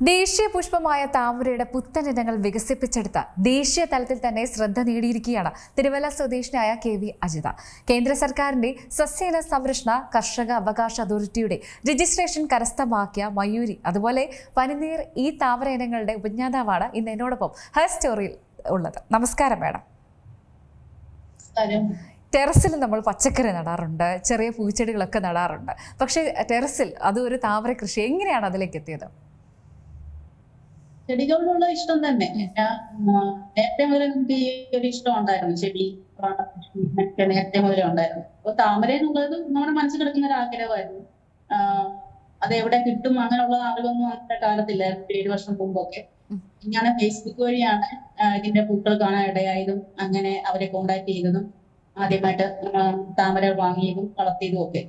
ദേശീയ പുഷ്പമായ താമരയുടെ പുത്തൻ ഇനങ്ങൾ വികസിപ്പിച്ചെടുത്ത ദേശീയ തലത്തിൽ തന്നെ ശ്രദ്ധ നേടിയിരിക്കുകയാണ് തിരുവല്ല സ്വദേശിനിയായ KV അജിത. കേന്ദ്ര സർക്കാരിന്റെ സസ്യഇന സംരക്ഷണ കർഷക അവകാശ അതോറിറ്റിയുടെ രജിസ്ട്രേഷൻ കരസ്ഥമാക്കിയ മയൂരി അതുപോലെ പനിനീർ ഈ താമര ഇനങ്ങളുടെ ഉപജ്ഞാതാവാണ് ഇന്ന് എന്നോടൊപ്പം ഹെയർ സ്റ്റോറിയിൽ ഉള്ളത്. നമസ്കാരം മാഡം. ടെറസിൽ നമ്മൾ പച്ചക്കറി നടാറുണ്ട്, ചെറിയ പൂച്ചെടികളൊക്കെ നടാറുണ്ട്. പക്ഷേ ടെറസിൽ അത് ഒരു താമര കൃഷി എങ്ങനെയാണ് അതിലേക്ക് എത്തിയത്? ചെടികളോടുള്ള ഇഷ്ടം തന്നെ. നേരത്തെ മുതലേ നമുക്ക് ഈ ഒരു ഇഷ്ടം ഉണ്ടായിരുന്നു. ചെടി ഒക്കെ നേരത്തെ മുതലേ ഉണ്ടായിരുന്നു. അപ്പൊ താമര എന്നുള്ളത് നമ്മുടെ മനസ്സിൽ കിടക്കുന്ന ഒരു ആഗ്രഹമായിരുന്നു. അത് എവിടെ കിട്ടും അങ്ങനെയുള്ള അറിവൊന്നും അന്നത്തെ കാലത്തില്ലായിരുന്നു. 7 വർഷം മുമ്പൊക്കെ ഞാൻ ഫേസ്ബുക്ക് വഴിയാണ് ഇതിന്റെ പൂക്കൾ കാണാൻ ഇടയായതും അങ്ങനെ അവരെ കോണ്ടാക്ട് ചെയ്തതും ആദ്യമായിട്ട് താമര വാങ്ങിയതും വളർത്തിയതും ഒക്കെ.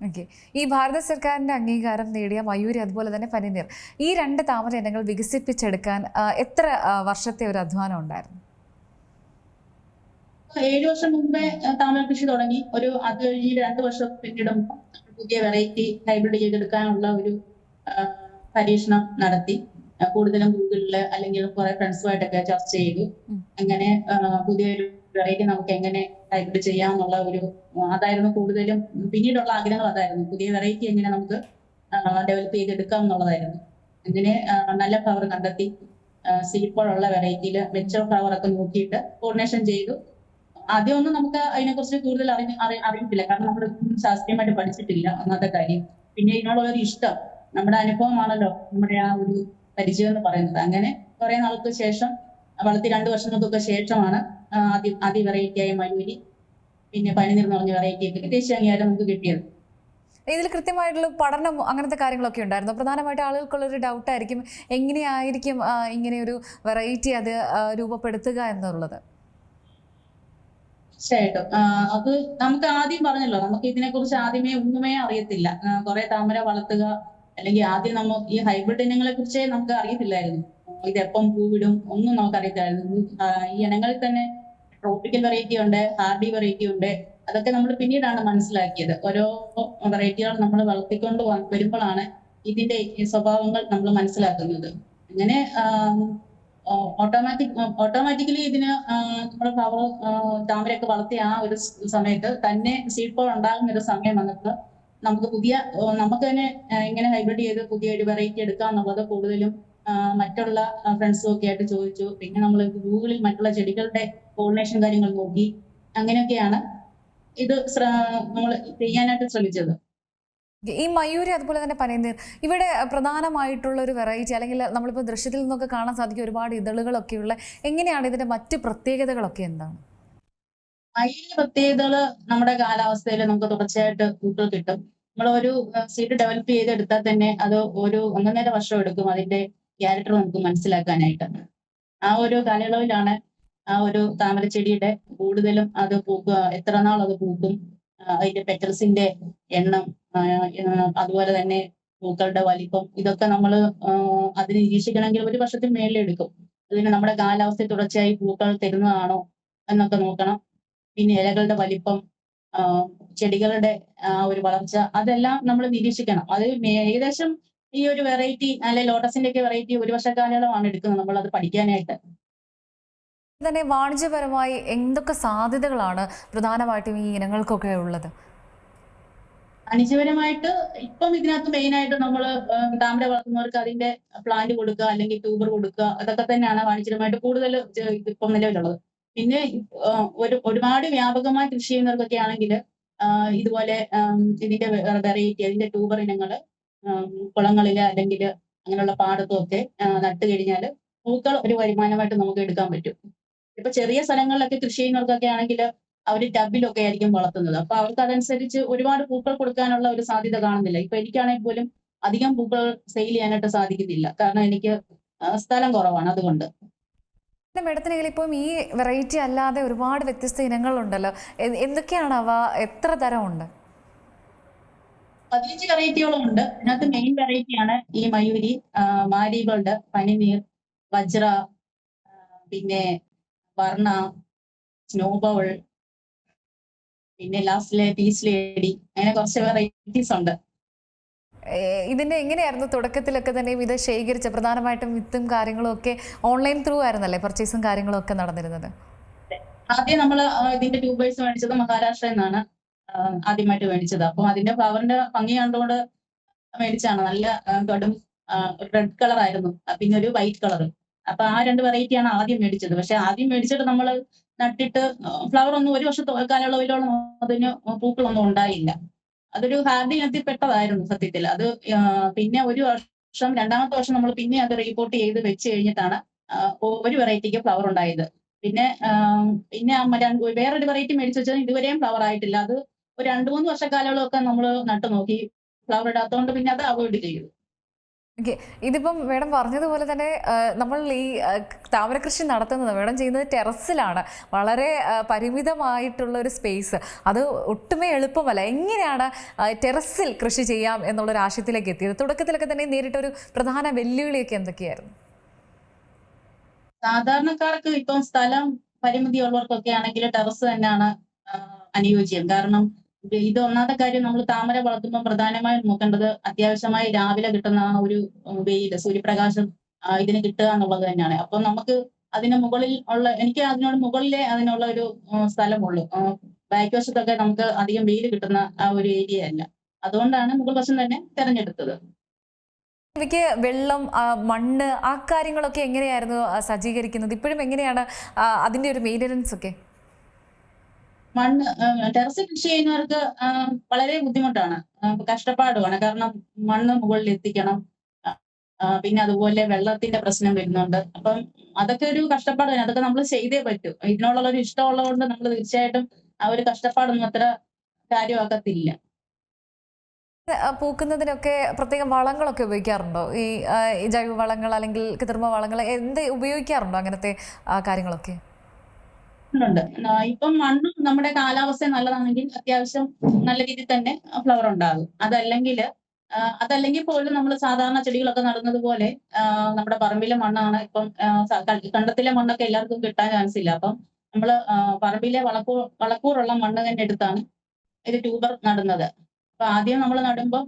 ഓക്കെ, ഈ ഭാരത സർക്കാരിന്റെ അംഗീകാരം നേടിയ മയൂരി അതുപോലെ തന്നെ പനിനീർ ഈ 2 താമര ഇനങ്ങൾ വികസിപ്പിച്ചെടുക്കാൻ എത്ര വർഷത്തെ ഒരു അധ്വാനം ഉണ്ടായിരുന്നു? 7 വർഷം മുമ്പേ താമര കൃഷി തുടങ്ങി. അത് കഴിഞ്ഞ് 2 വർഷം പിന്നീടും പുതിയ വെറൈറ്റി ഹൈബ്രിഡ് ചെയ്തെടുക്കാനുള്ള ഒരു പരീക്ഷണം നടത്തി. കൂടുതലും ഗൂഗിളില് അല്ലെങ്കിൽ കുറെ ഫ്രണ്ട്സുമായിട്ടൊക്കെ ചർച്ച ചെയ്തു. അങ്ങനെ പുതിയൊരു വെറൈറ്റി നമുക്ക് എങ്ങനെ ഹൈബ്രിഡ് ചെയ്യാന്നുള്ള അതായിരുന്നു കൂടുതലും. പിന്നീടുള്ള ആഗ്രഹങ്ങൾ അതായിരുന്നു, പുതിയ വെറൈറ്റി എങ്ങനെ നമുക്ക് ഡെവലപ്പ് ചെയ്തെടുക്കാം എന്നുള്ളതായിരുന്നു. അങ്ങനെ നല്ല ഫ്ലവർ കണ്ടെത്തി സീഡ്പോളുള്ള വെറൈറ്റിയിൽ മെച്ചർ ഫ്ലവർ ഒക്കെ നോക്കിയിട്ട് കോർഡിനേഷൻ ചെയ്തു. ആദ്യമൊന്നും നമുക്ക് അതിനെക്കുറിച്ച് കൂടുതൽ അറിയത്തില്ല, കാരണം നമ്മൾ ശാസ്ത്രീയമായിട്ട് പഠിച്ചിട്ടില്ല അന്നത്തെ കാര്യം. പിന്നെ ഇതിനോടുള്ളൊരു ഇഷ്ടം, നമ്മുടെ അനുഭവമാണല്ലോ നമ്മുടെ ആ ഒരു പരിചയം എന്ന് പറയുന്നത്. അങ്ങനെ കുറെ നാൾക്ക് ശേഷം വളർത്തി 2 വർഷങ്ങൾക്കൊക്കെ ശേഷമാണ് ആദ്യ വെറൈറ്റിയായ മയൂരി പിന്നെ പനിനീർ എന്ന് പറഞ്ഞ വെറൈറ്റി ദേശീയ അംഗീകാരം നമുക്ക് കിട്ടിയത്. ഇതിൽ കൃത്യമായിട്ടുള്ള പഠനം അങ്ങനത്തെ കാര്യങ്ങളൊക്കെ ഉണ്ടായിരുന്നു. പ്രധാനമായിട്ട് ആളുകൾക്കുള്ളൊരു ഡൗട്ടായിരിക്കും, എങ്ങനെയായിരിക്കും ഇങ്ങനെ ഒരു വെറൈറ്റി അത് രൂപപ്പെടുത്തുക എന്നുള്ളത്. തീർച്ചയായിട്ടും അത് നമുക്ക് ആദ്യം പറഞ്ഞല്ലോ, നമുക്ക് ഇതിനെക്കുറിച്ച് ആദ്യമേ ഒന്നുമേ അറിയത്തില്ല. കുറെ താമര വളർത്തുക അല്ലെങ്കിൽ ആദ്യം ഈ ഹൈബ്രിഡ് ഇനങ്ങളെ കുറിച്ചേ നമുക്ക് അറിയത്തില്ലായിരുന്നു. ഇതെപ്പം പൂവിടും ഒന്നും നമുക്ക് അറിയത്തില്ലായിരുന്നു. ഈ ഇനങ്ങളിൽ തന്നെ ട്രോപ്പിക്കൽ വെറൈറ്റി ഉണ്ട്, ഹാർഡി വെറൈറ്റി ഉണ്ട്. അതൊക്കെ നമ്മൾ പിന്നീടാണ് മനസ്സിലാക്കിയത്. ഓരോ വെറൈറ്റികൾ നമ്മൾ വളർത്തിക്കൊണ്ട് വരുമ്പോഴാണ് ഇതിന്റെ സ്വഭാവങ്ങൾ നമ്മൾ മനസ്സിലാക്കുന്നത്. അങ്ങനെ ഓട്ടോമാറ്റിക്കലി ഇതിന് നമ്മുടെ താമരയൊക്കെ വളർത്തിയ ആ ഒരു സമയത്ത് തന്നെ സീഡ് പോൾ ഉണ്ടാകുന്ന ഒരു സമയം വന്നിട്ട് നമുക്ക് തന്നെ ഇങ്ങനെ ഹൈബ്രിഡ് ചെയ്ത് പുതിയൊരു വെറൈറ്റി എടുക്കുക എന്നുള്ളത് കൂടുതലും മറ്റുള്ള ഫ്രണ്ട്സും ഒക്കെ ആയിട്ട് ചോദിച്ചു. പിന്നെ നമ്മൾ ഗൂഗിളിൽ മറ്റുള്ള ചെടികളുടെ പോളിനേഷൻ കാര്യങ്ങൾ നോക്കി. അങ്ങനെയൊക്കെയാണ് ഇത് നമ്മൾ ചെയ്യാനായിട്ട് ശ്രമിച്ചത്. ഈ മയൂരി അതുപോലെ തന്നെ പനിനീർ ഇവിടെ പ്രധാനമായിട്ടുള്ള ഒരു വെറൈറ്റി, അല്ലെങ്കിൽ നമ്മളിപ്പോൾ ദൃശ്യത്തിൽ നിന്നൊക്കെ കാണാൻ സാധിക്കും ഒരുപാട് ഇതളുകളൊക്കെയുള്ള. എങ്ങനെയാണ് ഇതിന്റെ മറ്റ് പ്രത്യേകതകളൊക്കെ എന്താണ്? മയൂരി പ്രത്യേകതകൾ നമ്മുടെ കാലാവസ്ഥയിൽ നമുക്ക് തുടർച്ചയായിട്ട് പൂക്കൾ കിട്ടും. നമ്മൾ ഒരു സീഡ് ഡെവലപ്പ് ചെയ്തെടുത്താൽ തന്നെ അത് 1.5 വർഷം എടുക്കും അതിന്റെ ക്യാരക്ടർ നമുക്ക് മനസ്സിലാക്കാനായിട്ട്. ആ ഒരു കാലയളവിലാണ് ആ ഒരു താമരച്ചെടിയുടെ കൂടുതലും അത് പൂക്കുക, എത്ര നാൾ അത് പൂക്കും, അതിന്റെ പെറ്റൽസിന്റെ എണ്ണം, അതുപോലെ തന്നെ പൂക്കളുടെ വലിപ്പം, ഇതൊക്കെ നമ്മൾ അതിന് നിരീക്ഷിക്കണമെങ്കിൽ 1 വർഷത്തിന് മേളിൽ എടുക്കും. അതിന് നമ്മുടെ കാലാവസ്ഥ തുടർച്ചയായി പൂക്കൾ തരുന്നതാണോ എന്നൊക്കെ നോക്കണം. പിന്നെ ഇലകളുടെ വലിപ്പം, ചെടികളുടെ ഒരു വളർച്ച, അതെല്ലാം നമ്മൾ നിരീക്ഷിക്കണം. അത് ഏകദേശം ഈ ഒരു വെറൈറ്റി അല്ലെങ്കിൽ ലോട്ടസിന്റെ ഒക്കെ വെറൈറ്റി 1 വർഷ കാലയളവാണ് എടുക്കുന്നത് നമ്മൾ അത് പഠിക്കാനായിട്ട്. തന്നെ വാണിജ്യപരമായി എന്തൊക്കെ സാധ്യതകളാണ് പ്രധാനമായിട്ടും ഈ ഇനങ്ങൾക്കൊക്കെ ഉള്ളത്? വാണിജ്യപരമായിട്ട് ഇപ്പം ഇതിനകത്ത് മെയിൻ ആയിട്ട് നമ്മൾ താമര വളർത്തുന്നവർക്ക് അതിന്റെ പ്ലാന്റ് കൊടുക്കുക അല്ലെങ്കിൽ ട്യൂബർ കൊടുക്കുക, അതൊക്കെ തന്നെയാണ് വാണിജ്യപരമായിട്ട് കൂടുതൽ ഇപ്പം നിലവിലുള്ളത്. പിന്നെ ഒരുപാട് വ്യാപകമായി കൃഷി ചെയ്യുന്നവർക്കൊക്കെ ആണെങ്കിൽ ഇതുപോലെ ഇതിന്റെ വെറൈറ്റി, അതിന്റെ ട്യൂബർ ഇനങ്ങള് കുളങ്ങളില് അല്ലെങ്കിൽ അങ്ങനെയുള്ള പാടത്തും ഒക്കെ നട്ട് കഴിഞ്ഞാൽ പൂക്കൾ ഒരു വരുമാനമായിട്ട് നമുക്ക് എടുക്കാൻ പറ്റും. ഇപ്പൊ ചെറിയ സ്ഥലങ്ങളിലൊക്കെ കൃഷി ചെയ്യുന്നവർക്കൊക്കെ ആണെങ്കിൽ അവര് ടബിലൊക്കെ ആയിരിക്കും വളർത്തുന്നത്. അപ്പൊ അവർക്ക് അതനുസരിച്ച് ഒരുപാട് പൂക്കൾ കൊടുക്കാനുള്ള ഒരു സാധ്യത കാണുന്നില്ല. ഇപ്പൊ എനിക്കാണെങ്കിൽ പോലും അധികം പൂക്കൾ സെയിൽ ചെയ്യാനായിട്ട് സാധിക്കുന്നില്ല, കാരണം എനിക്ക് സ്ഥലം കുറവാണ്. അതുകൊണ്ട് മേഡത്തിന് ഇപ്പം ഈ വെറൈറ്റി അല്ലാതെ ഒരുപാട് വ്യത്യസ്ത ഇനങ്ങളുണ്ടല്ലോ, എന്തൊക്കെയാണ് അവ? എത്ര തരമുണ്ട്? 15 വെറൈറ്റികളും ഉണ്ട്. ഇതിനകത്ത് മെയിൻ വെറൈറ്റിയാണ് ഈ മയൂരി, മാരിഗോൾഡ്, പനിനീർ, വജ്ര, പിന്നെ വർണ്ണ, സ്നോബൗൾ, പിന്നെ ലാസ്റ്റിലെ പീസ് ലേഡി, അങ്ങനെ കുറച്ച് വെറൈറ്റീസ് ഉണ്ട്. ഇതിന്റെ എങ്ങനെയായിരുന്നു തുടക്കത്തിലൊക്കെ തന്നെയും ഇത് ശേഖരിച്ച പ്രധാനമായിട്ടും വിത്തും കാര്യങ്ങളും ഒക്കെ ഓൺലൈൻ ത്രൂ ആയിരുന്നല്ലേ പർച്ചേസും കാര്യങ്ങളും ഒക്കെ നടന്നിരുന്നത്? ആദ്യം നമ്മൾ ഇതിന്റെ ട്യൂബേഴ്സ് മേടിച്ചത് മഹാരാഷ്ട്രയിൽ നിന്നാണ് ആദ്യമായിട്ട് മേടിച്ചത്. അപ്പം അതിന്റെ ഫ്ലവറിന്റെ ഭംഗി കണ്ടുകൊണ്ട് മേടിച്ചാണ്. നല്ല കടും റെഡ് കളർ ആയിരുന്നു, പിന്നെ ഒരു വൈറ്റ് കളർ. അപ്പൊ ആ രണ്ട് വെറൈറ്റിയാണ് ആദ്യം മേടിച്ചത്. പക്ഷെ ആദ്യം മേടിച്ചിട്ട് നമ്മൾ നട്ടിട്ട് ഫ്ലവർ ഒന്നും ഒരു കാലയളവിലോളം അതിന് പൂക്കളൊന്നും ഉണ്ടായില്ല. അതൊരു ഹാർഡ് ഇനത്തിൽ പെട്ടതായിരുന്നു സത്യത്തിൽ. അത് പിന്നെ ഒരു വർഷം, രണ്ടാമത്തെ വർഷം നമ്മൾ പിന്നെ അത് റീപോർട്ട് ചെയ്ത് വെച്ച് കഴിഞ്ഞിട്ടാണ് ഒരു വെറൈറ്റിക്ക് ഫ്ലവർ ഉണ്ടായത്. പിന്നെ വേറൊരു വെറൈറ്റി മേടിച്ചു വെച്ചാൽ ഇതുവരെയും ഫ്ലവർ ആയിട്ടില്ല. അത് ഒരു 2-3 വർഷക്കാലങ്ങളൊക്കെ നമ്മൾ നട്ടു നോക്കി, ഫ്ലവർ ഇടാത്തതുകൊണ്ട് പിന്നെ അത് അവോയ്ഡ് ചെയ്തു. ഓക്കെ, ഇതിപ്പം മേഡം പറഞ്ഞതുപോലെ തന്നെ നമ്മൾ ഈ താമര കൃഷി നടത്തുന്നത് മേഡം ചെയ്യുന്നത് ടെറസിലാണ്. വളരെ പരിമിതമായിട്ടുള്ള ഒരു സ്പേസ്, അത് ഒട്ടുമേ എളുപ്പമല്ല. എങ്ങനെയാണ് ടെറസിൽ കൃഷി ചെയ്യാം എന്നുള്ളൊരു ആശയത്തിലേക്ക് എത്തിയത്? തുടക്കത്തിലൊക്കെ തന്നെ നേരിട്ടൊരു പ്രധാന വെല്ലുവിളിയൊക്കെ എന്തൊക്കെയായിരുന്നു? സാധാരണക്കാർക്ക് ഇപ്പം സ്ഥലം പരിമിതിയുള്ളവർക്കൊക്കെ ആണെങ്കിൽ ടെറസ് തന്നെയാണ് അനുയോജ്യം. കാരണം ഇത് ഒന്നാമത്തെ കാര്യം, നമ്മൾ താമര വളർത്തുമ്പോൾ പ്രധാനമായും നോക്കേണ്ടത് അത്യാവശ്യമായി രാവിലെ കിട്ടുന്ന ആ ഒരു വെയിൽ, സൂര്യപ്രകാശം ഇതിന് കിട്ടുക എന്നുള്ളത് തന്നെയാണ്. അപ്പൊ നമുക്ക് അതിന് മുകളിൽ എനിക്ക് അതിനോട് മുകളിലേ അതിനുള്ള ഒരു സ്ഥലമുള്ളൂ. ബാക്ക് വശത്തൊക്കെ നമുക്ക് അധികം വെയിൽ കിട്ടുന്ന ആ ഒരു ഏരിയ അല്ല. അതുകൊണ്ടാണ് മുകൾ വശം തന്നെ തെരഞ്ഞെടുത്തത്. ഇവയ്ക്ക് വെള്ളം, മണ്ണ്, ആ കാര്യങ്ങളൊക്കെ എങ്ങനെയായിരുന്നു സജ്ജീകരിക്കുന്നത്? ഇപ്പോഴും എങ്ങനെയാണ് അതിന്റെ ഒരു മെയിൻ്റനൻസ് ഒക്കെ? മണ്ണ് ടെറസ് കൃഷി ചെയ്യുന്നവർക്ക് വളരെ ബുദ്ധിമുട്ടാണ്, കഷ്ടപ്പാടുമാണ്. കാരണം മണ്ണ് മുകളിൽ എത്തിക്കണം, പിന്നെ അതുപോലെ വെള്ളത്തിന്റെ പ്രശ്നം വരുന്നുണ്ട്. അപ്പം അതൊക്കെ ഒരു കഷ്ടപ്പാട് തന്നെ. അതൊക്കെ നമ്മൾ ചെയ്തേ പറ്റൂ. ഇതിനോടുള്ള ഒരു ഇഷ്ടമുള്ളത് നമ്മൾ തീർച്ചയായിട്ടും ആ ഒരു കഷ്ടപ്പാടൊന്നും അത്ര കാര്യമാക്കത്തില്ല. പൂക്കുന്നതിനൊക്കെ പ്രത്യേകം വളങ്ങളൊക്കെ ഉപയോഗിക്കാറുണ്ടോ? ഈ ജൈവ വളങ്ങൾ അല്ലെങ്കിൽ കൃത്രിമ വളങ്ങൾ ഉപയോഗിക്കാറുണ്ടോ അങ്ങനത്തെ കാര്യങ്ങളൊക്കെ? ഉണ്ട്. ഇപ്പം മണ്ണും നമ്മുടെ കാലാവസ്ഥ നല്ലതാണെങ്കിൽ അത്യാവശ്യം നല്ല രീതിയിൽ തന്നെ ഫ്ലവർ ഉണ്ടാകും. അതല്ലെങ്കിൽ പോലും നമ്മൾ സാധാരണ ചെടികളൊക്കെ നടുന്നത് പോലെ നമ്മുടെ പറമ്പിലെ മണ്ണാണ് ഇപ്പം, കണ്ടത്തിലെ മണ്ണൊക്കെ എല്ലാവർക്കും കിട്ടാൻ ചാൻസ് ഇല്ല. അപ്പം നമ്മൾ പറമ്പിലെ വളക്കൂറുള്ള മണ്ണ് തന്നെ എടുത്താണ് ഇത് ട്യൂബർ നടുന്നത്. അപ്പൊ ആദ്യം നമ്മൾ നടുമ്പോൾ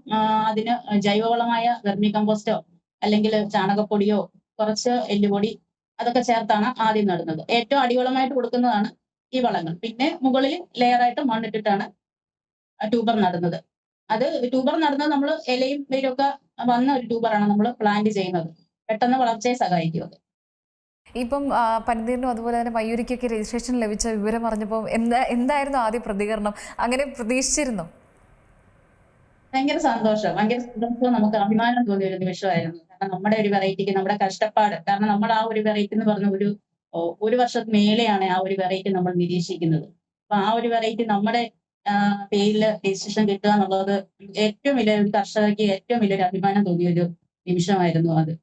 അതിന് ജൈവവളമായ വെർമി കമ്പോസ്റ്റോ അല്ലെങ്കിൽ ചാണകപ്പൊടിയോ കുറച്ച് എല്ലുപൊടി അതൊക്കെ ചേർത്താണ് ആദ്യം നടുന്നത്. ഏറ്റവും അടിവളമായിട്ട് കൊടുക്കുന്നതാണ് ഈ വളങ്ങൾ. പിന്നെ മുകളിൽ ലെയറായിട്ട് മണ്ണിട്ടിട്ടാണ് ട്യൂബർ നടുന്നത്. ട്യൂബർ നടുന്നത് നമ്മൾ ഇലയും വേരൊക്കെ വന്ന ഒരു ട്യൂബറാണ് നമ്മൾ പ്ലാന്റ് ചെയ്യുന്നത്. പെട്ടെന്ന് വളർച്ചയെ സഹായിക്കും അത്. ഇപ്പം പനിനീറിനും അതുപോലെ തന്നെ മയൂരിക്കൊക്കെ രജിസ്ട്രേഷൻ ലഭിച്ച വിവരം അറിഞ്ഞപ്പോൾ എന്തായിരുന്നു ആദ്യ പ്രതികരണം? അങ്ങനെ പ്രതീക്ഷിച്ചിരുന്നോ? ഭയങ്കര സന്തോഷം. നമുക്ക് അഭിമാനം തോന്നിയ ഒരു നിമിഷമായിരുന്നു. കാരണം നമ്മുടെ ഒരു വെറൈറ്റിക്ക് നമ്മുടെ കഷ്ടപ്പാട്, കാരണം നമ്മൾ ആ ഒരു വെറൈറ്റി എന്ന് പറഞ്ഞ ഒരു വർഷത്തിന് മേലെയാണ് ആ ഒരു വെറൈറ്റി നമ്മൾ നിരീക്ഷിക്കുന്നത്. അപ്പൊ ആ ഒരു വെറൈറ്റി നമ്മുടെ പേരിൽ രജിസ്ട്രേഷൻ കിട്ടുക എന്നുള്ളത് ഏറ്റവും വലിയൊരു കർഷകർക്ക് ഏറ്റവും വലിയൊരു അഭിമാനം തോന്നിയ ഒരു നിമിഷമായിരുന്നു അത്.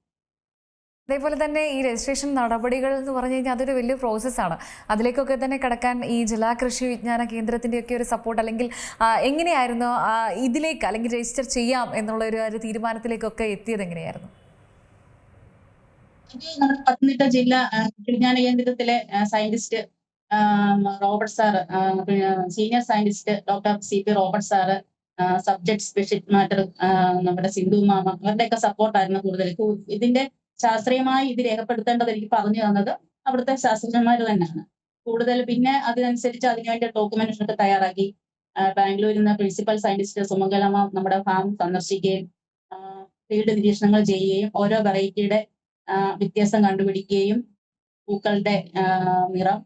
അതേപോലെ തന്നെ ഈ രജിസ്ട്രേഷൻ നടപടികൾ എന്ന് പറഞ്ഞു കഴിഞ്ഞാൽ അതൊരു വലിയ പ്രോസസ്സാണ്. അതിലേക്കൊക്കെ തന്നെ കടക്കാൻ ഈ ജില്ലാ കൃഷി വിജ്ഞാന കേന്ദ്രത്തിൻ്റെയൊക്കെ ഒരു സപ്പോർട്ട്, അല്ലെങ്കിൽ എങ്ങനെയായിരുന്നു ഇതിലേക്ക് അല്ലെങ്കിൽ രജിസ്റ്റർ ചെയ്യാം എന്നുള്ള ഒരു തീരുമാനത്തിലേക്കൊക്കെ എത്തിയത് എങ്ങനെയായിരുന്നു? ഇത് നമ്മുടെ പത്തനംതിട്ട ജില്ലാ വിജ്ഞാന കേന്ദ്രത്തിലെ scientist Robert sir, senior scientist doctor CP Robert sir, subject special matter നമ്മുടെ സിന്ധു മാമ, അവരുടെയൊക്കെ സപ്പോർട്ടായിരുന്നു കൂടുതൽ. ഇതിന്റെ ശാസ്ത്രീയമായി ഇത് രേഖപ്പെടുത്തേണ്ടത് എനിക്ക് പറഞ്ഞു തന്നത് അവിടുത്തെ ശാസ്ത്രജ്ഞന്മാർ തന്നെയാണ് കൂടുതൽ. പിന്നെ അതിനനുസരിച്ച് അതിനുവേണ്ടി ഡോക്യുമെന്റേഷൻ ഒക്കെ തയ്യാറാക്കി ബാംഗ്ലൂരിൽ നിന്ന് പ്രിൻസിപ്പൽ സയന്റിസ്റ്റ് സുമംഗലമ്മ നമ്മുടെ ഫാം സന്ദർശിക്കുകയും ഫീൽഡ് നിരീക്ഷണങ്ങൾ ചെയ്യുകയും ഓരോ വെറൈറ്റിയുടെ വ്യത്യാസം കണ്ടുപിടിക്കുകയും പൂക്കളുടെ നിറം,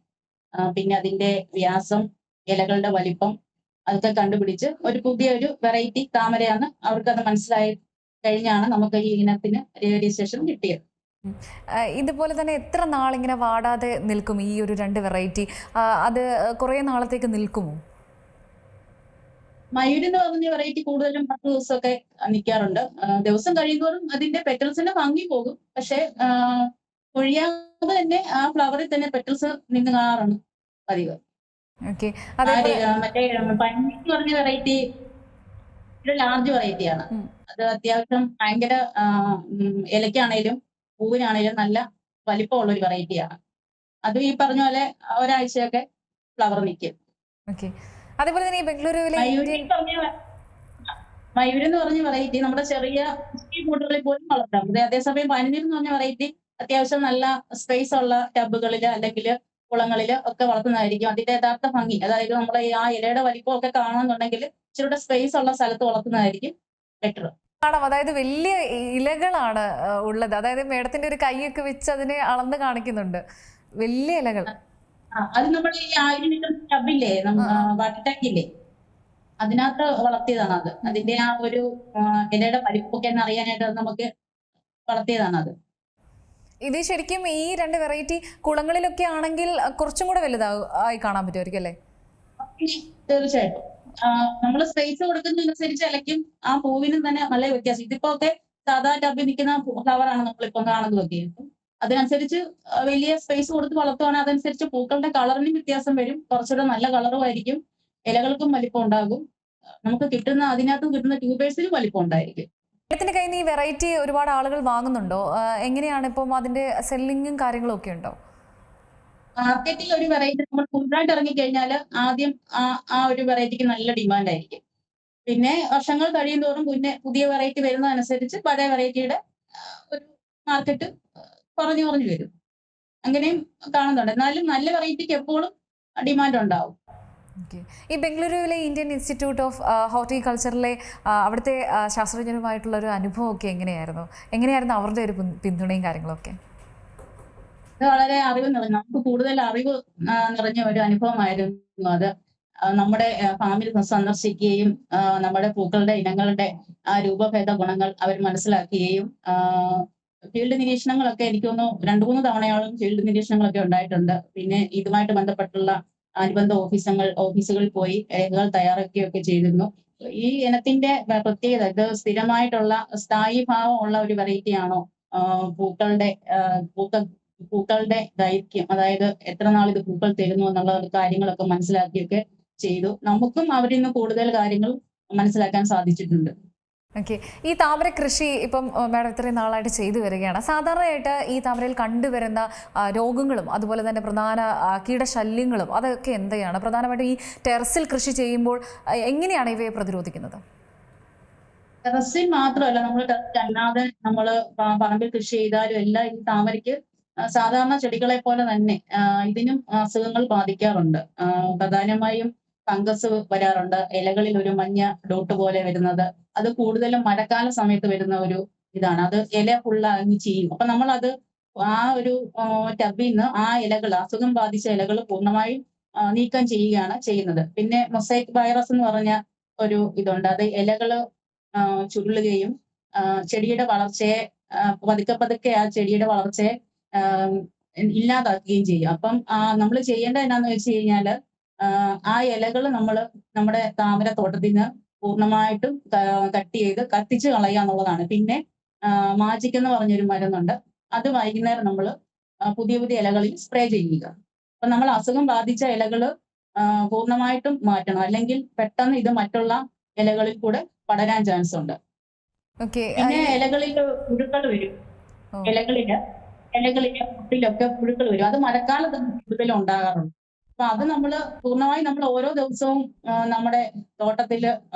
പിന്നെ അതിന്റെ വ്യാസം, ഇലകളുടെ വലിപ്പം അതൊക്കെ കണ്ടുപിടിച്ച് ഒരു പുതിയൊരു വെറൈറ്റി താമരയാണ് അവർക്കത് മനസ്സിലായി കഴിഞ്ഞാണ് നമുക്ക് ഈ ഇനത്തിന് രജിസ്ട്രേഷൻ കിട്ടിയത്. ഇതുപോലെ തന്നെ എത്ര നാളിങ്ങനെ വാടാതെ നിൽക്കും ഈ ഒരു 2 വെറൈറ്റി? അത് കുറേ നാളത്തേക്ക് നിൽക്കുമോ? മയൂരി എന്ന് പറഞ്ഞ വെറൈറ്റി കൂടുതലും 10 ദിവസമൊക്കെ നിൽക്കാറുണ്ട്. ദിവസം കഴിയുമ്പോഴും അതിന്റെ പെറ്റൽസിന്റെ ഭംഗി പോകും. പക്ഷെ ഒഴിയാതെ തന്നെ ആ ഫ്ലവറിൽ തന്നെ പെറ്റൽസ് നിന്ന് കാണാറുണ്ട് പതിവ്. മറ്റേ പനി എന്ന് പറഞ്ഞ വെറൈറ്റി ഒരു ലാർജ് വെറൈറ്റിയാണ്. അത് അത്യാവശ്യം ഭയങ്കര ഇലയ്ക്കാണേലും പൂവിനാണേലും നല്ല വലിപ്പമുള്ള ഒരു വെറൈറ്റിയാണ്. അത് ഈ പറഞ്ഞ പോലെ ഒരാഴ്ചയൊക്കെ ഫ്ലവർ നിൽക്കും. അതേപോലെ തന്നെ ഈ ബംഗളൂരുവിലെ മയൂര് എന്ന് പറഞ്ഞ വെറൈറ്റി നമ്മുടെ ചെറിയ കൂട്ടുകളിൽ പോലും വളർത്താം. അതേസമയം പനിനീർ എന്ന് പറഞ്ഞ വെറൈറ്റി അത്യാവശ്യം നല്ല സ്പേസ് ഉള്ള ടബുകളില് അല്ലെങ്കിൽ കുളങ്ങളില് ഒക്കെ വളർത്തുന്നതായിരിക്കും അതിന്റെ യഥാർത്ഥ ഭംഗി. അതായത് നമ്മുടെ ഈ ആ ഇലയുടെ വലിപ്പം ഒക്കെ കാണുന്നുണ്ടെങ്കിൽ ഇച്ചിരൂടെ സ്പേസ് ഉള്ള സ്ഥലത്ത് വളർത്തുന്നതായിരിക്കും ബെറ്റർ. കാണാം, അതായത് വലിയ ഇലകളാണ് ഉള്ളത്. അതായത് മേഡത്തിന്റെ ഒരു കൈയൊക്കെ വെച്ച് അതിനെ അളന്ന് കാണിക്കുന്നുണ്ട്, വലിയ ഇലകൾ. അത് നമ്മൾ ഈ 1000 ലിറ്റർ ടബില്ലേ, ആ, ആ. വാട്ടർ ടാങ്ക് ഇല്ലേ, അതിനകത്ത് വളർത്തിയതാണ് അത്. അതിന്റെ ആ ഒരു ഇലയുടെ വലിപ്പമൊക്കെ എന്ന് അറിയാനായിട്ട് അത് നമുക്ക് വളർത്തിയതാണ് അത്. ഇത് ശരിക്കും ഈ രണ്ട് വെറൈറ്റി കുളങ്ങളിലൊക്കെ ആണെങ്കിൽ കുറച്ചും കൂടെ വലുതായി കാണാൻ പറ്റുമായിരിക്കും അല്ലേ? പിന്നെ തീർച്ചയായിട്ടും നമ്മൾ സ്പേസ് കൊടുക്കുന്നതനുസരിച്ച് ഇലയ്ക്കും ആ പൂവിനും തന്നെ നല്ല വ്യത്യാസം. ഇതിപ്പോ ഒക്കെ സാധാ ടബിൽ നിൽക്കുന്ന ഫ്ലവർ ആണ് നമ്മളിപ്പം കാണുന്നതൊക്കെ. അപ്പം അതിനനുസരിച്ച് വലിയ സ്പേസ് കൊടുത്ത് വളർത്തുവാണെങ്കിൽ അതനുസരിച്ച് പൂക്കളുടെ കളറിനും വ്യത്യാസം വരും. കുറച്ചുകൂടെ നല്ല കളറും ആയിരിക്കും, ഇലകൾക്കും വലിപ്പം ഉണ്ടാകും. നമുക്ക് കിട്ടുന്ന അതിനകത്തും കിട്ടുന്ന ട്യൂബേഴ്സിനും വലിപ്പം ഉണ്ടായിരിക്കും. മേഡത്തിന്റെ കയ്യിൽ നിന്ന് ഈ വെറൈറ്റി ഒരുപാട് ആളുകൾ വാങ്ങുന്നുണ്ടോ? എങ്ങനെയാണ് ഇപ്പം അതിന്റെ സെല്ലിങ്ങും കാര്യങ്ങളും ഒക്കെ ഉണ്ടോ? മാർക്കറ്റിൽ ഒരു വെറൈറ്റി നമ്മൾ പുതുതായിട്ട് ഇറങ്ങിക്കഴിഞ്ഞാൽ ആദ്യം ആ ഒരു വെറൈറ്റിക്ക് നല്ല ഡിമാൻഡ് ആയിരിക്കും. പിന്നെ വർഷങ്ങൾ കഴിയുന്തോറും പിന്നെ പുതിയ വെറൈറ്റി വരുന്നതനുസരിച്ച് പഴയ വെറൈറ്റിയുടെ ഒരു മാർക്കറ്റ് കുറഞ്ഞു കുറഞ്ഞു വരും. അങ്ങനെയും കാണുന്നുണ്ട്. എന്നാലും നല്ല വെറൈറ്റിക്ക് എപ്പോഴും ഡിമാൻഡ് ഉണ്ടാവും. ഓക്കെ. ഈ ബംഗളൂരുവിലെ ഇന്ത്യൻ ഇൻസ്റ്റിറ്റ്യൂട്ട് ഓഫ് ഹോർട്ടിക്കൾച്ചറിലെ അവിടുത്തെ ശാസ്ത്രജ്ഞരുമായിട്ടുള്ള ഒരു അനുഭവമൊക്കെ എങ്ങനെയായിരുന്നു അവരുടെ ഒരു പിന്തുണയും കാര്യങ്ങളൊക്കെ? ഇത് വളരെ അറിവ് നിറഞ്ഞ, നമുക്ക് കൂടുതൽ അറിവ് നിറഞ്ഞ ഒരു അനുഭവമായിരുന്നു അത്. നമ്മുടെ ഫാമിൽ സന്ദർശിക്കുകയും നമ്മുടെ പൂക്കളുടെ ഇനങ്ങളുടെ ആ രൂപഭേദ ഗുണങ്ങൾ അവർ മനസ്സിലാക്കുകയും ഫീൽഡ് നിരീക്ഷണങ്ങളൊക്കെ എനിക്ക് തോന്നുന്നു 2-3 തവണയോളം ഫീൽഡ് നിരീക്ഷണങ്ങളൊക്കെ ഉണ്ടായിട്ടുണ്ട്. പിന്നെ ഇതുമായിട്ട് ബന്ധപ്പെട്ടുള്ള അനുബന്ധ ഓഫീസുകളിൽ പോയി രേഖകൾ തയ്യാറാക്കുകയൊക്കെ ചെയ്തിരുന്നു. ഈ ഇനത്തിന്റെ പ്രത്യേകത ഇത് സ്ഥിരമായിട്ടുള്ള സ്ഥായി ഭാവം ഉള്ള ഒരു വെറൈറ്റി ആണോ, പൂക്കളുടെ പൂക്കളുടെ ദൈർഘ്യം, അതായത് എത്ര നാൾ ഇത് പൂക്കൾ തരുന്നു എന്നുള്ള കാര്യങ്ങളൊക്കെ മനസ്സിലാക്കിയൊക്കെ ചെയ്തു. നമുക്കും അവരിൽ നിന്ന് കൂടുതൽ കാര്യങ്ങൾ മനസ്സിലാക്കാൻ സാധിച്ചിട്ടുണ്ട്. ഓക്കെ. ഈ താമര കൃഷി ഇപ്പം മാഡം ഇത്രയും നാളായിട്ട് ചെയ്തു വരികയാണ്. സാധാരണയായിട്ട് ഈ താമരയിൽ കണ്ടുവരുന്ന രോഗങ്ങളും അതുപോലെ തന്നെ പ്രധാന കീടശല്യങ്ങളും അതൊക്കെ എന്തൊക്കെയാണ്? പ്രധാനമായിട്ടും ഈ ടെറസിൽ കൃഷി ചെയ്യുമ്പോൾ എങ്ങനെയാണ് ഇവയെ പ്രതിരോധിക്കുന്നത്? ടെറസിൽ മാത്രമല്ല, നമ്മൾ ടെറസിൽ അല്ലാതെ നമ്മൾ പറമ്പിൽ കൃഷി ചെയ്താലും എല്ലാം ഈ താമരയ്ക്ക് സാധാരണ ചെടികളെ പോലെ തന്നെ ഇതിനും അസുഖങ്ങൾ ബാധിക്കാറുണ്ട്. പ്രധാനമായും ഫംഗസ് വരാറുണ്ട്. ഇലകളിൽ ഒരു മഞ്ഞ ഡോട്ട് പോലെ വരുന്നത്, അത് കൂടുതലും മഴക്കാല സമയത്ത് വരുന്ന ഒരു ഇതാണ്. അത് ഇല ഫുള്ള് അങ്ങ് ചെയ്യും. അപ്പൊ നമ്മൾ അത് ആ ഒരു ടബിൽ നിന്ന് ആ ഇലകൾ, അസുഖം ബാധിച്ച ഇലകൾ പൂർണ്ണമായും നീക്കം ചെയ്യുകയാണ് ചെയ്യുന്നത്. പിന്നെ മൊസൈക്ക് വൈറസ് എന്ന് പറഞ്ഞ ഒരു ഇതുണ്ട്. അത് ഇലകള് ചുരുളുകയും ചെടിയുടെ വളർച്ചയെ പതുക്കെ പതുക്കെ ആ ചെടിയുടെ വളർച്ചയെ ഇല്ലാതാക്കുകയും ചെയ്യും. അപ്പം നമ്മൾ ചെയ്യേണ്ടത് എന്നാന്ന് വെച്ച് കഴിഞ്ഞാല് ആ ഇലകൾ നമ്മൾ നമ്മുടെ താമര തോട്ടത്തിൽ നിന്ന് പൂർണ്ണമായിട്ടും കട്ട് ചെയ്ത് കത്തിച്ച് കളയുക എന്നുള്ളതാണ്. പിന്നെ മാജിക് എന്ന് പറഞ്ഞൊരു മരുന്നുണ്ട്. അത് വൈകുന്നേരം നമ്മൾ പുതിയ പുതിയ ഇലകളിൽ സ്പ്രേ ചെയ്യുക. അപ്പൊ നമ്മൾ അസുഖം ബാധിച്ച ഇലകള് പൂർണ്ണമായിട്ടും മാറ്റണം, അല്ലെങ്കിൽ പെട്ടെന്ന് ഇത് മറ്റുള്ള ഇലകളിൽ കൂടെ പടരാൻ ചാൻസ് ഉണ്ട്. പിന്നെ ഇലകളിൽ പുഴുക്കൾ വരും. ഇലകളിലെ മുട്ടിലൊക്കെ പുഴുക്കൾ വരും. അത് മഴക്കാലത്ത് കൂടുതലും ഉണ്ടാകാറുണ്ട്. അപ്പൊ അത് പൂർണ്ണമായും നമ്മൾ ഓരോ ദിവസവും നമ്മുടെ തോട്ടത്തില്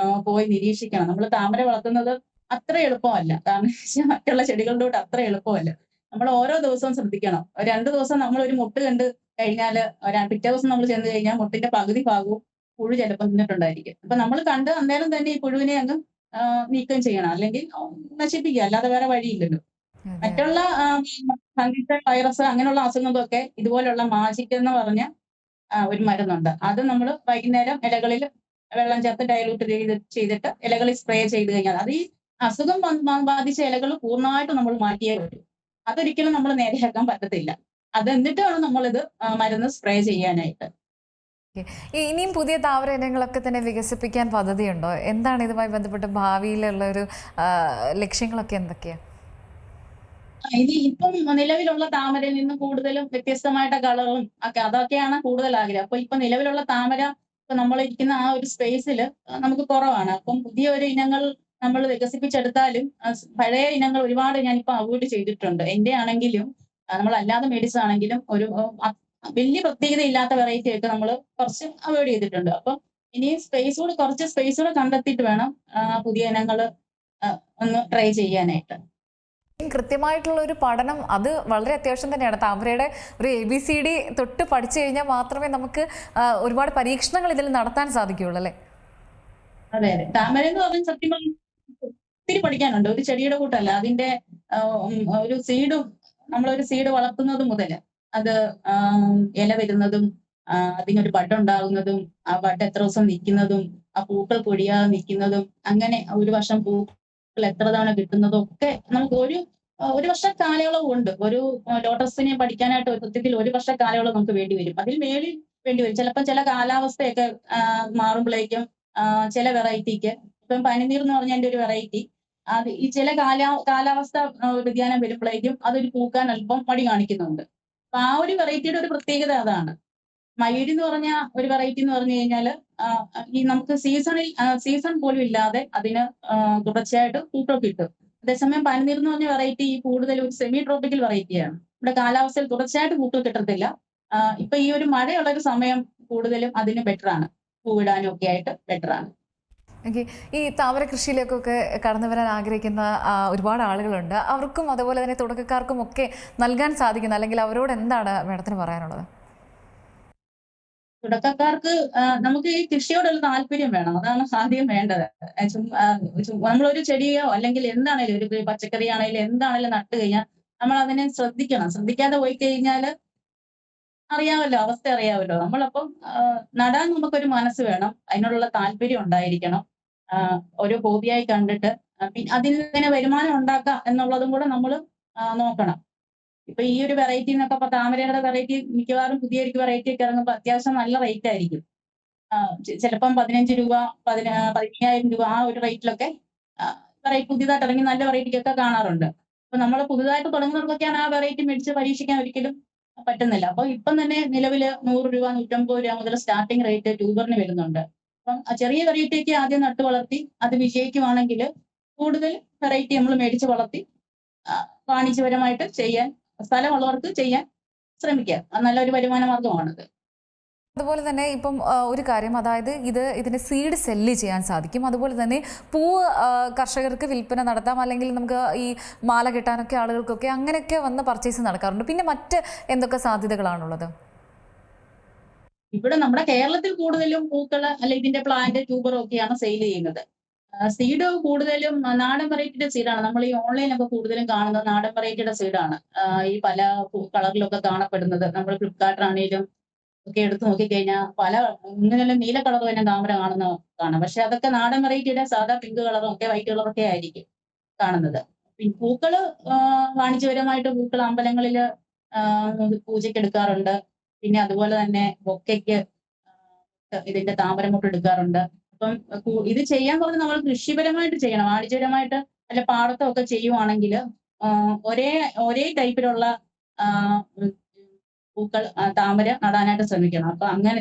പോയി നിരീക്ഷിക്കണം. നമ്മൾ താമര വളർത്തുന്നത് അത്ര എളുപ്പമല്ല. കാരണം മറ്റുള്ള ചെടികളുടെ അത്ര എളുപ്പമല്ല. നമ്മൾ ഓരോ ദിവസവും ശ്രദ്ധിക്കണം. 2 ദിവസം നമ്മൾ ഒരു മുട്ട് കണ്ട് കഴിഞ്ഞാല് പിറ്റേ ദിവസം നമ്മൾ ചെന്ന് കഴിഞ്ഞാൽ മുട്ടിന്റെ പകുതി ഭാഗവും പുഴു ചിലപ്പോൾ നിന്നിട്ടുണ്ടായിരിക്കും. അപ്പൊ നമ്മൾ കണ്ട് അന്നേരം തന്നെ ഈ പുഴുവിനെ അങ്ങ് നീക്കം ചെയ്യണം, അല്ലെങ്കിൽ നശിപ്പിക്കുക, അല്ലാതെ വേറെ വഴിയില്ലല്ലോ. മറ്റുള്ള ഫംഗസ് വൈറസ് അങ്ങനെയുള്ള അസുഖങ്ങളൊക്കെ ഇതുപോലുള്ള മാജിക് എന്ന് പറഞ്ഞ ഒരു മരുന്നുണ്ട്. അത് നമ്മൾ വൈകുന്നേരം ഇലകളിൽ വെള്ളം ചേർത്ത് ഡൈലൂട്ട് ചെയ്തിട്ട് ഇലകളിൽ സ്പ്രേ ചെയ്ത് കഴിഞ്ഞാൽ അത് ഈ അസുഖം ബാധിച്ച ഇലകൾ പൂർണ്ണമായിട്ട് നമ്മൾ മാറ്റിയേ പറ്റും. അതൊരിക്കലും നമ്മൾ നേരെയാക്കാൻ പറ്റത്തില്ല. അത് എന്നിട്ട് വേണം നമ്മളിത് മരുന്ന് സ്പ്രേ ചെയ്യാനായിട്ട്. ഇനിയും പുതിയ താമര ഇനങ്ങളൊക്കെ തന്നെ വികസിപ്പിക്കാൻ പദ്ധതിയുണ്ടോ? എന്താണ് ഇതുമായി ബന്ധപ്പെട്ട് ഭാവിയിലുള്ള ഒരു ലക്ഷ്യങ്ങളൊക്കെ എന്തൊക്കെയാ? ഇനി ഇപ്പം നിലവിലുള്ള താമരയിൽ നിന്ന് കൂടുതലും വ്യത്യസ്തമായിട്ട് കളറും ഒക്കെ അതൊക്കെയാണ് കൂടുതൽ ആഗ്രഹം. അപ്പൊ ഇപ്പൊ നിലവിലുള്ള താമര ഇപ്പൊ നമ്മൾ ഇരിക്കുന്ന ആ ഒരു സ്പേസിൽ നമുക്ക് കുറവാണ്. അപ്പം പുതിയ ഒരു ഇനങ്ങൾ നമ്മൾ വികസിപ്പിച്ചെടുത്താലും പഴയ ഇനങ്ങൾ ഒരുപാട് ഞാനിപ്പോ അവോയ്ഡ് ചെയ്തിട്ടുണ്ട്. എന്റെ ആണെങ്കിലും നമ്മൾ അല്ലാതെ മേടിച്ചതാണെങ്കിലും ഒരു വലിയ പ്രത്യേകത ഇല്ലാത്ത വെറൈറ്റി ഒക്കെ നമ്മൾ കുറച്ച് അവോയ്ഡ് ചെയ്തിട്ടുണ്ട്. അപ്പം ഇനി കുറച്ച് സ്പേസ് കൂടെ കണ്ടെത്തിയിട്ട് വേണം പുതിയ ഇനങ്ങൾ ഒന്ന് ട്രൈ ചെയ്യാനായിട്ട്. കൃത്യമായിട്ടുള്ള ഒരു പഠനം അത് വളരെ അത്യാവശ്യം തന്നെയാണ്. താമരയുടെ ഒരു ABCD തൊട്ട് പഠിച്ചു കഴിഞ്ഞാൽ മാത്രമേ നമുക്ക് ഒരുപാട് പരീക്ഷണങ്ങൾ ഇതിൽ നടത്താൻ സാധിക്കുകയുള്ളൂ അല്ലേ? അതെ അതെ. താമര എന്ന് പറഞ്ഞാൽ സത്യം പറഞ്ഞാൽ ഒത്തിരി പഠിക്കാനുണ്ട്. ഒരു ചെടിയുടെ കൂട്ടല്ല. അതിന്റെ ഒരു നമ്മളൊരു സീഡ് വളർത്തുന്നത് മുതൽ അത് ഇല വരുന്നതും അതിനൊരു ബഡ് ഉണ്ടാകുന്നതും ആ ബഡ് എത്ര ദിവസം നിൽക്കുന്നതും ആ പൂക്കൾ പൊഴിയാതെ നിൽക്കുന്നതും അങ്ങനെ ഒരു വർഷം പൂക്കൾ എത്ര തവണ കിട്ടുന്നതും ഒക്കെ നമുക്ക് ഒരു വർഷ കാലയളവ് ഉണ്ട്. ഒരു ലോട്ടസിനെ പഠിക്കാനായിട്ട് സത്യത്തിൽ ഒരു വർഷ കാലയളവ് നമുക്ക് വേണ്ടി വരും. അതിൽ മേളിൽ വേണ്ടി വരും. ചിലപ്പോൾ ചില കാലാവസ്ഥയൊക്കെ മാറുമ്പോഴേക്കും ചില വെറൈറ്റിക്ക് ഇപ്പം പനിനീർ എന്ന് പറഞ്ഞ ഒരു വെറൈറ്റി അത് ഈ ചില കാലാവസ്ഥ വ്യതിയാനം വരുമ്പോഴേക്കും അതൊരു പൂക്കാൻ അല്പം മടി കാണിക്കുന്നുണ്ട്. അപ്പൊ ആ ഒരു വെറൈറ്റിയുടെ ഒരു പ്രത്യേകത അതാണ്. മയൂരി എന്ന് പറഞ്ഞ ഒരു വെറൈറ്റി എന്ന് പറഞ്ഞു കഴിഞ്ഞാല് ഈ നമുക്ക് സീസൺ പോലും ഇല്ലാതെ അതിന് തുടർച്ചയായിട്ട് പൂക്കൾ കിട്ടും. അതേസമയം പനിനീർ എന്ന് പറഞ്ഞ വെറൈറ്റി കൂടുതലും ഒരു സെമി ട്രോപ്പിക്കൽ വെറൈറ്റിയാണ്. ഇവിടെ കാലാവസ്ഥയിൽ തുടർച്ചയായിട്ട് പൂക്കൾ കിട്ടത്തില്ല. ഇപ്പൊ ഈ ഒരു മഴയുള്ള ഒരു സമയം കൂടുതലും അതിന് ബെറ്ററാണ്, പൂവിടാനും ഒക്കെ ആയിട്ട് ബെറ്ററാണ്. ഓക്കെ, ഈ താമര കൃഷിയിലേക്കൊക്കെ കടന്നു വരാൻ ആഗ്രഹിക്കുന്ന ഒരുപാട് ആളുകളുണ്ട്. അവർക്കും അതുപോലെ തന്നെ തുടക്കക്കാർക്കും ഒക്കെ നൽകാൻ സാധിക്കുന്ന അല്ലെങ്കിൽ അവരോട് എന്താണ് മേഡത്തിന് പറയാനുള്ളത്? തുടക്കക്കാർക്ക് നമുക്ക് ഈ കൃഷിയോടുള്ള താല്പര്യം വേണം. അതാണ് ആദ്യം വേണ്ടത്. നമ്മളൊരു ചെടിയോ അല്ലെങ്കിൽ എന്താണേലും ഒരു പച്ചക്കറി ആണെങ്കിലും എന്താണേലും നട്ട് കഴിഞ്ഞാൽ നമ്മൾ അതിനെ ശ്രദ്ധിക്കണം. ശ്രദ്ധിക്കാതെ പോയി കഴിഞ്ഞാൽ അറിയാമല്ലോ, അവസ്ഥ അറിയാമല്ലോ. നമ്മളപ്പം നടാൻ നമുക്കൊരു മനസ്സ് വേണം, അതിനോടുള്ള താല്പര്യം ഉണ്ടായിരിക്കണം. ഒരു ഹോബിയായി കണ്ടിട്ട് അതിൽ ഇങ്ങനെ വരുമാനം ഉണ്ടാക്കാം എന്നുള്ളതും കൂടെ നമ്മൾ നോക്കണം. ഇപ്പൊ ഈ ഒരു വെറൈറ്റി എന്നൊക്കെ താമരയുടെ വെറൈറ്റി മിക്കവാറും പുതിയ വെറൈറ്റി ഒക്കെ ഇറങ്ങുമ്പോൾ അത്യാവശ്യം നല്ല റേറ്റ് ആയിരിക്കും. ചിലപ്പം 15 രൂപ 15,000 രൂപ ആ ഒരു റേറ്റിലൊക്കെ പുതിയതായിട്ട് ഇറങ്ങി നല്ല വെറൈറ്റിക്കൊക്കെ കാണാറുണ്ട്. അപ്പൊ നമ്മൾ പുതുതായിട്ട് തുടങ്ങുന്നവർക്കൊക്കെയാണ് ആ വെറൈറ്റി മേടിച്ച് പരീക്ഷിക്കാൻ ഒരിക്കലും പറ്റുന്നില്ല. അപ്പൊ ഇപ്പം തന്നെ നിലവിൽ 100 രൂപ 150 രൂപ മുതൽ സ്റ്റാർട്ടിംഗ് റേറ്റ് ട്യൂബറിന് വരുന്നുണ്ട്. അപ്പം ചെറിയ വെറൈറ്റിയൊക്കെ ആദ്യം നട്ടു വളർത്തി അത് വിജയിക്കുവാണെങ്കിൽ കൂടുതൽ വെറൈറ്റി നമ്മൾ മേടിച്ച് വളർത്തി വാണിജ്യപരമായിട്ട് ചെയ്യാൻ സ്ഥലമുള്ളവർക്ക് ചെയ്യാൻ ശ്രമിക്കുക. നല്ലൊരു വരുമാന മാർഗമാണത്. അതുപോലെ തന്നെ ഇപ്പം ഒരു കാര്യം, അതായത് ഇതിന് സീഡ് സെല്ല് ചെയ്യാൻ സാധിക്കും. അതുപോലെ തന്നെ പൂവ് കർഷകർക്ക് വിൽപ്പന നടത്താം, അല്ലെങ്കിൽ നമുക്ക് ഈ മാല കെട്ടാനൊക്കെ ആളുകൾക്കൊക്കെ അങ്ങനെയൊക്കെ വന്ന് പർച്ചേസ് നടക്കാറുണ്ട്. പിന്നെ മറ്റ് എന്തൊക്കെ സാധ്യതകളാണുള്ളത്? ഇവിടെ നമ്മുടെ കേരളത്തിൽ കൂടുതലും പൂക്കള് അല്ലെ ഇതിന്റെ പ്ലാന്റ് ട്യൂബർ ഒക്കെയാണ് സെയിൽ ചെയ്യുന്നത്. സീഡ് കൂടുതലും നാടൻ വെറൈറ്റിയുടെ സീഡാണ്. നമ്മൾ ഈ ഓൺലൈനൊക്കെ കൂടുതലും കാണുന്നത് നാടൻ വെറൈറ്റിയുടെ സീഡാണ്. ഈ പല കളറിലൊക്കെ കാണപ്പെടുന്നത് നമ്മൾ ഫ്ലിപ്കാർട്ടിലാണെങ്കിലും ഒക്കെ എടുത്ത് നോക്കിക്കഴിഞ്ഞാൽ പല ഇങ്ങനെയുള്ള നീല കളർ തന്നെ താമര കാണാം. പക്ഷെ അതൊക്കെ നാടൻ വെറൈറ്റിയുടെ സാധാ പിങ്ക് കളറും ഒക്കെ വൈറ്റ് കളറൊക്കെ ആയിരിക്കും കാണുന്നത്. പിന്നെ പൂക്കള് വാണിജ്യപരമായിട്ട് പൂക്കൾ അമ്പലങ്ങളില് പൂജയ്ക്ക് എടുക്കാറുണ്ട്. പിന്നെ അതുപോലെ തന്നെ ബൊക്കയ്ക്ക് ഇതിന്റെ താമരമുട്ട് എടുക്കാറുണ്ട്. അപ്പം ഇത് ചെയ്യാൻ പറഞ്ഞാൽ നമ്മൾ കൃഷിപരമായിട്ട് ചെയ്യണം. വാണിജ്യപരമായിട്ട് അല്ല പാടത്തൊക്കെ ചെയ്യുവാണെങ്കിൽ ഒരേ ടൈപ്പിലുള്ള പൂക്കൾ താമര നടാനായിട്ട് ശ്രമിക്കണം. അപ്പൊ അങ്ങനെ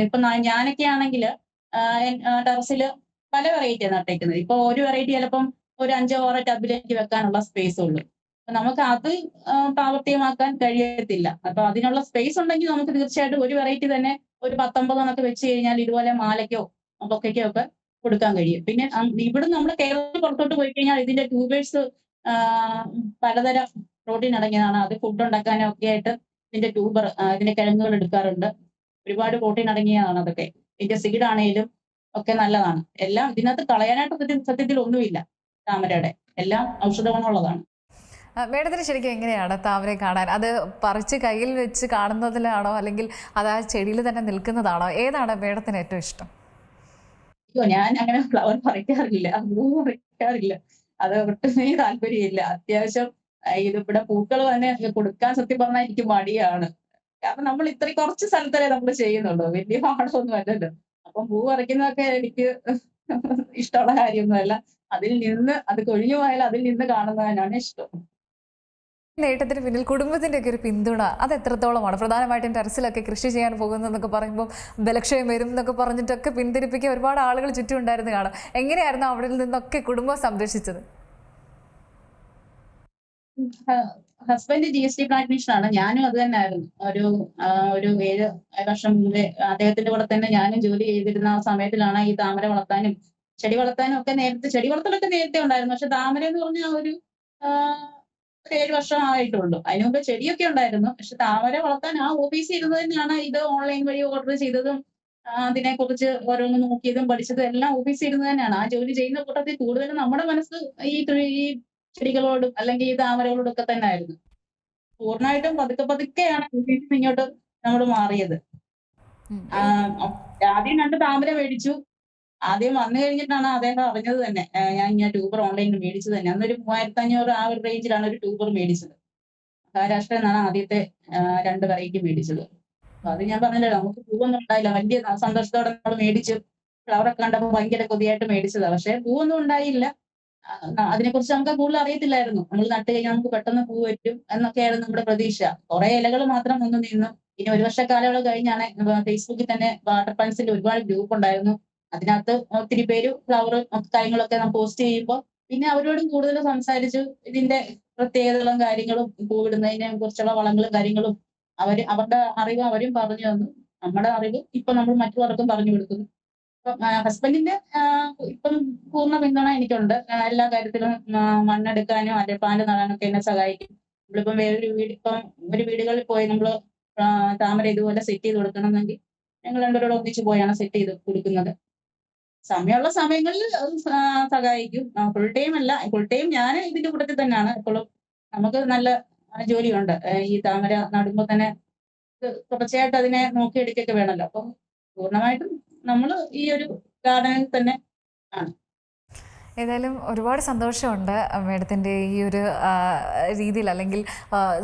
ഇപ്പൊ ഞാനൊക്കെ ആണെങ്കിൽ ടെറസിൽ പല വെറൈറ്റിയാണ് നട്ടേക്കുന്നത്. ഇപ്പൊ ഒരു വെറൈറ്റി ചിലപ്പം ഒരു 5-6 ടബിലേക്ക് വെക്കാനുള്ള സ്പേസ് ഉള്ളൂ. അപ്പൊ നമുക്ക് അത് പ്രാവർത്തികമാക്കാൻ കഴിയത്തില്ല. അപ്പൊ അതിനുള്ള സ്പേസ് ഉണ്ടെങ്കിൽ നമുക്ക് തീർച്ചയായിട്ടും ഒരു വെറൈറ്റി തന്നെ ഒരു 19 വെച്ച് കഴിഞ്ഞാൽ ഇതുപോലെ മാലയ്ക്കോ ബൊക്കയ്ക്കോ ഒക്കെ കൊടുക്കാൻ കഴിയും. പിന്നെ ഇവിടെ നമ്മൾ കേരളത്തിൽ പുറത്തോട്ട് പോയി കഴിഞ്ഞാൽ ഇതിന്റെ ട്യൂബേഴ്സ് പലതരം പ്രോട്ടീൻ അടങ്ങിയതാണ്. അത് ഫുഡ് ഉണ്ടാക്കാനും ഒക്കെ ആയിട്ട് ഇതിന്റെ ഇതിന്റെ കിഴങ്ങുകൾ എടുക്കാറുണ്ട്. ഒരുപാട് പ്രോട്ടീൻ അടങ്ങിയതാണ് അതൊക്കെ. ഇതിന്റെ സീഡ് ആണെങ്കിലും ഒക്കെ നല്ലതാണ്. എല്ലാം ഇതിനകത്ത് കളയാനായിട്ട് സത്യത്തിൽ ഒന്നുമില്ല. താമരയുടെ എല്ലാം ഔഷധ ഗുണമുള്ളതാണ്. മേഡത്തിന് ശരിക്കും എങ്ങനെയാണ് താമരയെ കാണാൻ? അത് പറിച്ച് കയ്യിൽ വെച്ച് കാണുന്നതിലാണോ, അല്ലെങ്കിൽ അത് ആ ചെടിയിൽ തന്നെ നിൽക്കുന്നതാണോ? ഏതാണ് മേഡത്തിന് ഏറ്റവും ഇഷ്ടം? ഞാൻ അങ്ങനെ ഫ്ലവർ പറിക്കാറില്ല, പൂ പറിക്കാറില്ല. അത് ഒട്ടുമേ താല്പര്യമില്ല. അത്യാവശ്യം ഇതിവിടെ പൂക്കൾ തന്നെ കൊടുക്കാൻ സത്യം പറഞ്ഞാൽ എനിക്ക് മടിയാണ്. കാരണം നമ്മൾ ഇത്രയും കുറച്ച് സ്ഥലത്തല്ലേ നമ്മൾ ചെയ്യുന്നുള്ളൂ, വലിയ പാടമൊന്നും അല്ലല്ലോ. അപ്പം പൂ പറിക്കുന്നതൊക്കെ എനിക്ക് ഇഷ്ടമുള്ള കാര്യമൊന്നുമല്ല. അത് കൊഴിഞ്ഞു പോയാൽ അതിൽ നിന്ന് കാണുന്നതിനാണ് ഇഷ്ടം. നേട്ടത്തിന് പിന്നിൽ കുടുംബത്തിൻ്റെ ഒക്കെ ഒരു പിന്തുണ അത് എത്രത്തോളമാണ്? പ്രധാനമായിട്ടും ടെറസിലൊക്കെ കൃഷി ചെയ്യാൻ പോകുന്നതെന്നൊക്കെ പറയുമ്പോൾ ബലക്ഷയം വരും എന്നൊക്കെ പറഞ്ഞിട്ടൊക്കെ പിന്തിരിപ്പിക്കാൻ ഒരുപാട് ആളുകൾ ചുറ്റും ഉണ്ടായിരുന്നു കാണാം. എങ്ങനെയായിരുന്നു അവിടെ നിന്നൊക്കെ കുടുംബം സംരക്ഷിച്ചത്? Husband GST പ്രാക്ടീഷണറാണ്. ഞാനും അത് തന്നെ ആയിരുന്നു. ഒരു 7 വർഷം മുമ്പേ അദ്ദേഹത്തിന്റെ കൂടെ തന്നെ ഞാനും ജോലി ചെയ്തിരുന്ന ആ സമയത്തിലാണ് ഈ താമര വളർത്താനും ചെടി വളർത്താനും ഒക്കെ ചെടി വളർത്തലൊക്കെ നേരത്തെ ഉണ്ടായിരുന്നു. പക്ഷെ താമര എന്ന് പറഞ്ഞാൽ ഒരു 7 വർഷം ആയിട്ടുള്ളൂ. അതിനു മുമ്പ് ചെടിയൊക്കെ ഉണ്ടായിരുന്നു. പക്ഷെ താമര വളർത്താൻ ആ ഓഫീസിൽ ഇരുന്ന് തന്നെയാണ് ഇത് ഓൺലൈൻ വഴി ഓർഡർ ചെയ്തതും അതിനെക്കുറിച്ച് ഓരോന്ന് നോക്കിയതും പഠിച്ചതും എല്ലാം ഓഫീസിൽ ഇരുന്ന് തന്നെയാണ്. ആ ജോലി ചെയ്യുന്ന കൂട്ടത്തിൽ കൂടുതലും നമ്മുടെ മനസ്സ് ഈ ചെടികളോടും അല്ലെങ്കിൽ ഈ താമരകളോടൊക്കെ തന്നെ ആയിരുന്നു. പൂർണ്ണമായിട്ടും പതുക്കെ പതുക്കെയാണ് ഓഫീസിൽ നിന്ന് ഇങ്ങോട്ട് നമ്മൾ മാറിയത്. ഉം. ആദ്യം 2 താമര മേടിച്ചു. ആദ്യം വന്നു കഴിഞ്ഞിട്ടാണ് അദ്ദേഹം അറിഞ്ഞത് തന്നെ. ഞാൻ ഇങ്ങനെ ട്യൂബർ ഓൺലൈനിൽ മേടിച്ചത് തന്നെ. അന്നൊരു 3500 ആ ഒരു റേഞ്ചിലാണ് ഒരു ട്യൂബർ മേടിച്ചത്. മഹാരാഷ്ട്രയിൽ നിന്നാണ് ആദ്യത്തെ 2 വെറൈറ്റി മേടിച്ചത്. അപ്പൊ അത് ഞാൻ പറഞ്ഞല്ലോ, നമുക്ക് പൂവൊന്നും ഉണ്ടായില്ല. വലിയ സന്തോഷത്തോടെ നമ്മൾ മേടിച്ചു. ഫ്ലവറൊക്കെ കണ്ടപ്പോൾ ഭയങ്കര കൊതിയായിട്ട് മേടിച്ചതാ. പക്ഷെ പൂവൊന്നും ഉണ്ടായില്ല. അതിനെക്കുറിച്ച് നമുക്ക് കൂടുതൽ അറിയത്തില്ലായിരുന്നു. നമ്മൾ നട്ട് കഴിഞ്ഞാൽ നമുക്ക് പെട്ടെന്ന് പൂ വരും എന്നൊക്കെയായിരുന്നു നമ്മുടെ പ്രതീക്ഷ. കുറെ ഇലകൾ മാത്രം വന്നു നിന്നു. പിന്നെ 1 വർഷക്കാലയളവ് കഴിഞ്ഞാണ് ഫേസ്ബുക്കിൽ തന്നെ വാട്ടർ പ്ലാന്റ്സിന്റെ ഒരുപാട് ഗ്രൂപ്പ് ഉണ്ടായിരുന്നു. അതിനകത്ത് ഒത്തിരി പേര് ഫ്ലവർ കാര്യങ്ങളൊക്കെ പോസ്റ്റ് ചെയ്യുമ്പോൾ പിന്നെ അവരോടും കൂടുതൽ സംസാരിച്ചു. ഇതിന്റെ പ്രത്യേകതകളും കാര്യങ്ങളും പൂവിടുന്നതിനെ കുറിച്ചുള്ള വളങ്ങളും കാര്യങ്ങളും അവരുടെ അറിവ് അവരും പറഞ്ഞു തന്നു. നമ്മുടെ അറിവ് ഇപ്പൊ നമ്മൾ മറ്റുള്ളവർക്കും പറഞ്ഞു കൊടുക്കുന്നു. ഹസ്ബൻഡിന്റെ ഇപ്പം പൂർണ്ണ പിന്തുണ എനിക്കുണ്ട്. എല്ലാ കാര്യത്തിലും മണ്ണെടുക്കാനും അല്ലെങ്കിൽ പ്ലാന്റ് നടാനൊക്കെ എന്നെ സഹായിക്കും. നമ്മളിപ്പം ഒരു വീടുകളിൽ പോയി നമ്മൾ താമര ഇതുപോലെ സെറ്റ് ചെയ്ത് കൊടുക്കണമെങ്കിൽ ഞങ്ങൾ രണ്ടുപേരോട് ഒന്നിച്ച് പോയാണ് സെറ്റ് ചെയ്ത് കൊടുക്കുന്നത്. സമയമുള്ള സമയങ്ങളിൽ സഹായിക്കും. ഫുൾ ടൈം അല്ല, ഫുൾ ടൈം ഞാൻ ഇതിന്റെ കൂട്ടത്തിൽ തന്നെയാണ് എപ്പോഴും. നമുക്ക് നല്ല ജോലിയുണ്ട്. ഈ താമര നടുമ്പോൾ തന്നെ തുടർച്ചയായിട്ട് അതിനെ നോക്കിയെടുക്കൊക്കെ വേണമല്ലോ. അപ്പം പൂർണ്ണമായിട്ടും നമ്മൾ ഈ ഒരു ഗാർഡനിൽ തന്നെ ആണ്. ഏതായാലും ഒരുപാട് സന്തോഷമുണ്ട് മേഡത്തിൻ്റെ ഈ ഒരു രീതിയിൽ, അല്ലെങ്കിൽ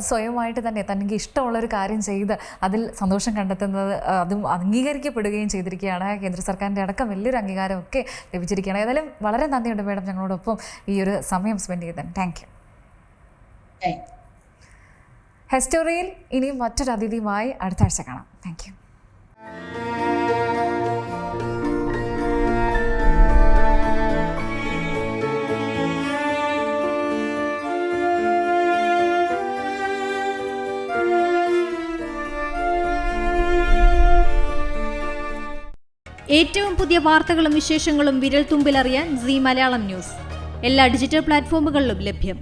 സ്വയമായിട്ട് തന്നെ തനിക്ക് ഇഷ്ടമുള്ളൊരു കാര്യം ചെയ്ത് അതിൽ സന്തോഷം കണ്ടെത്തുന്നത്, അതും അംഗീകരിക്കപ്പെടുകയും ചെയ്തിരിക്കുകയാണ്. കേന്ദ്ര സർക്കാരിൻ്റെ അടക്കം വലിയൊരു അംഗീകാരമൊക്കെ ലഭിച്ചിരിക്കുകയാണ്. ഏതായാലും വളരെ നന്ദിയുണ്ട് മേഡം ഞങ്ങളോടൊപ്പം ഈ ഒരു സമയം സ്പെൻഡ് ചെയ്തതിന്. Thank you. ഹെസ്റ്റോറിയിൽ ഇനിയും മറ്റൊരു അതിഥിയുമായി അടുത്ത ആഴ്ച കാണാം. Thank you. ഏറ്റവും പുതിയ വാർത്തകളും വിശേഷങ്ങളും വിരൽ തുമ്പിലറിയാൻ സീ മലയാളം ന്യൂസ് എല്ലാ ഡിജിറ്റൽ പ്ലാറ്റ്ഫോമുകളിലും ലഭ്യം.